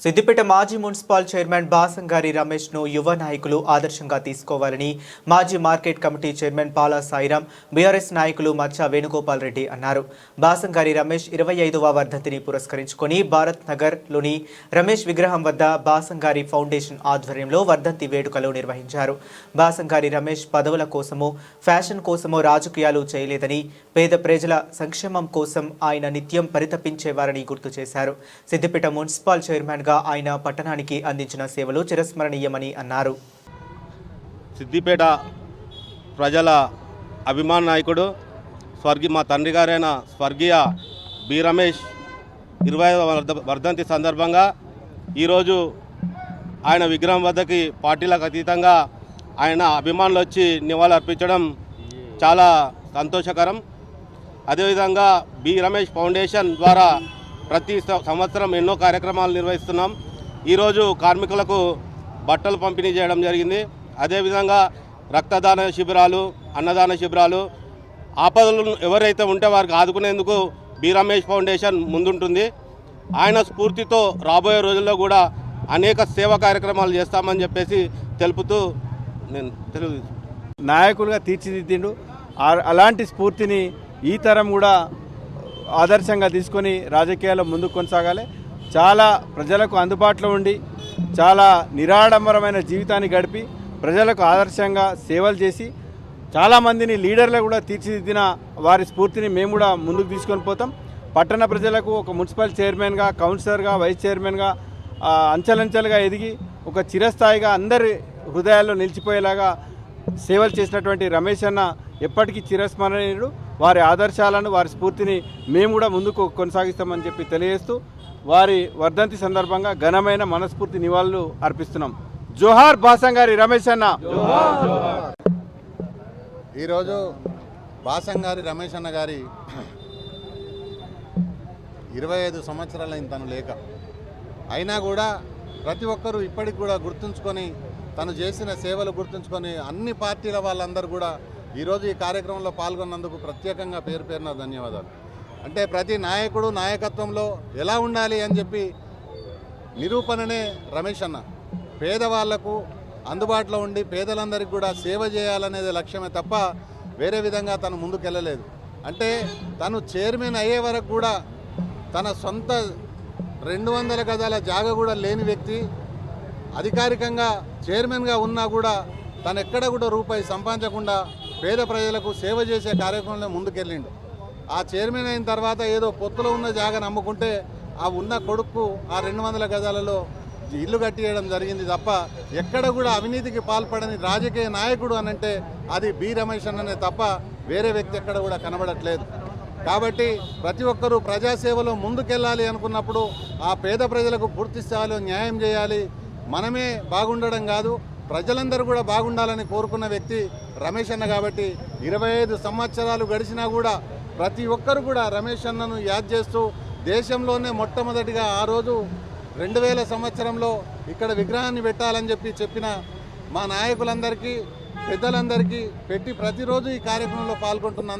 సిద్దిపేట మాజీ municipal chairman Basangari Ramesh ను యువ నాయకులు ఆదర్శంగా తీసుకోవాలని మాజీ మార్కెట్ కమిటీ చైర్మన్ పాలా సాయిరాం బీఆర్ఎస్ నాయకులు మచ్చా వేణుగోపాల్ రెడ్డి అన్నారు. బాసంగారి రమేష్ 25వ వర్ధంతిని పురస్కరించుకొని భారత్ నగర్ లోని రమేష్ విగ్రహం వద్ద బాసంగారి ఫౌండేషన్ ఆధ్వర్యంలో వర్ధంతి వేడుకలు నిర్వహించారు. బాసంగారి రమేష్ పదవుల కోసమో ఫ్యాషన్ కోసమో రాజకీయాలు చేయలేదని, పేద ప్రజల సంక్షేమం కోసం ఆయన నిత్యం పరితపించేవారని గుర్తు చేశారు. సిద్దిపేట మున్సిపల్ చైర్మన్ ఆయన పట్టణానికి అందించిన సేవలు చిరస్మరణీయమని అన్నారు. సిద్దిపేట ప్రజల అభిమాన నాయకుడు మా తండ్రి గారైన స్వర్గీయ బి రమేష్ 25వ వర్ధంతి సందర్భంగా ఈరోజు ఆయన విగ్రహం వద్దకి పార్టీలకు అతీతంగా ఆయన అభిమానులు వచ్చి నివాళులు అర్పించడం చాలా సంతోషకరం. అదేవిధంగా బి రమేష్ ఫౌండేషన్ ద్వారా ప్రతి సంవత్సరం ఎన్నో కార్యక్రమాలు నిర్వహిస్తున్నాం. ఈరోజు కార్మికులకు బట్టలు పంపిణీ చేయడం జరిగింది. అదేవిధంగా రక్తదాన శిబిరాలు, అన్నదాన శిబిరాలు, ఆపదలు ఎవరైతే ఉంటే వారికి ఆదుకునేందుకు బి రమేష్ ఫౌండేషన్ ముందుంటుంది. ఆయన స్ఫూర్తితో రాబోయే రోజుల్లో కూడా అనేక సేవా కార్యక్రమాలు చేస్తామని చెప్పేసి తెలుపుతూ నేను నాయకులుగా తీర్చిదిద్దిండు. అలాంటి స్ఫూర్తిని ఈ తరం కూడా ఆదర్శంగా తీసుకొని రాజకీయాల్లో ముందుకు కొనసాగాలి. చాలా ప్రజలకు అందుబాటులో ఉండి చాలా నిరాడంబరమైన జీవితాన్ని గడిపి ప్రజలకు ఆదర్శంగా సేవలు చేసి చాలామందిని లీడర్లు కూడా తీర్చిదిద్దిన వారి స్ఫూర్తిని మేము కూడా ముందుకు తీసుకొని పోతాం. పట్టణ ప్రజలకు ఒక మున్సిపల్ చైర్మన్గా, కౌన్సిలర్గా, వైస్ చైర్మన్గా అంచెలంచెలుగా ఎదిగి ఒక చిరస్థాయిగా అందరి హృదయాల్లో నిలిచిపోయేలాగా సేవలు చేసినటువంటి రమేష్ అన్న ఎప్పటికీ చిరస్మరణీయుడు. వారి ఆదర్శాలను, వారి స్ఫూర్తిని మేము కూడా ముందుకు కొనసాగిస్తామని చెప్పి తెలియజేస్తూ వారి వర్ధంతి సందర్భంగా ఘనమైన మనస్ఫూర్తి నివాళులు అర్పిస్తున్నాం. జోహార్ బాసంగారి రమేష్ అన్న. ఈరోజు బాసంగారి రమేష్ అన్న గారి 25 సంవత్సరాలైన తను లేక అయినా కూడా ప్రతి ఒక్కరూ ఇప్పటికి కూడా గుర్తుంచుకొని తను చేసిన సేవలు గుర్తుంచుకొని అన్ని పార్టీల వాళ్ళందరూ కూడా ఈరోజు ఈ కార్యక్రమంలో పాల్గొన్నందుకు ప్రత్యేకంగా పేరు పేరున ధన్యవాదాలు. అంటే ప్రతి నాయకుడు నాయకత్వంలో ఎలా ఉండాలి అని చెప్పి నిరూపణనే రమేష్ అన్న. పేదవాళ్లకు అందుబాటులో ఉండి పేదలందరికీ కూడా సేవ చేయాలనేది లక్ష్యమే తప్ప వేరే విధంగా తను ముందుకెళ్ళలేదు. అంటే తను చైర్మన్ అయ్యే వరకు కూడా తన సొంత 200 గజాల జాగ కూడా లేని వ్యక్తి అధికారికంగా చైర్మన్గా ఉన్నా కూడా తను ఎక్కడ కూడా రూపాయి సంపాదించకుండా పేద ప్రజలకు సేవ చేసే కార్యక్రమంలో ముందుకెళ్ళిండు. ఆ చైర్మన్ అయిన తర్వాత ఏదో పొత్తులో ఉన్న జాగాను అమ్ముకుంటే ఆ ఉన్న కొడుకు ఆ 200 గజాలలో ఇల్లు కట్టియడం జరిగింది తప్ప ఎక్కడ కూడా అవినీతికి పాల్పడని రాజకీయ నాయకుడు అనంటే అది బి రమేష్ అన్ననే తప్ప వేరే వ్యక్తి ఎక్కడ కూడా కనబడట్లేదు. కాబట్టి ప్రతి ఒక్కరూ ప్రజాసేవలో ముందుకెళ్ళాలి అనుకున్నప్పుడు ఆ పేద ప్రజలకు పూర్తి స్థాయిలో న్యాయం చేయాలి. మనమే బాగుండడం కాదు, ప్రజలందరూ కూడా బాగుండాలని కోరుకున్న వ్యక్తి రమేష్ అన్న. కాబట్టి 25 సంవత్సరాలు గడిచినా కూడా ప్రతి ఒక్కరు కూడా రమేష్ అన్నను యాద్ చేస్తూ దేశంలోనే మొట్టమొదటిగా ఆ రోజు 2000 సంవత్సరంలో ఇక్కడ విగ్రహాన్ని పెట్టాలని చెప్పిన మా నాయకులందరికీ, పెద్దలందరికీ పెట్టి ప్రతిరోజు ఈ కార్యక్రమంలో పాల్గొంటున్న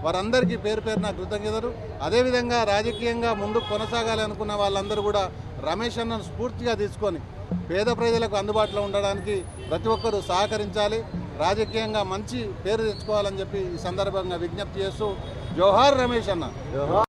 వారందరికీ పేరు పేరున కృతజ్ఞతలు. అదేవిధంగా రాజకీయంగా ముందుకు కొనసాగాలి అనుకున్న వాళ్ళందరూ కూడా రమేష్ అన్నను స్ఫూర్తిగా తీసుకొని పేద ప్రజలకు అందుబాటులో ఉండడానికి ప్రతి ఒక్కరూ సహకరించాలి. రాజకీయంగా మంచి పేరు తెచ్చుకోవాలని చెప్పి ఈ సందర్భంగా విజ్ఞప్తి చేస్తూ జోహార్ రమేష్ అన్న.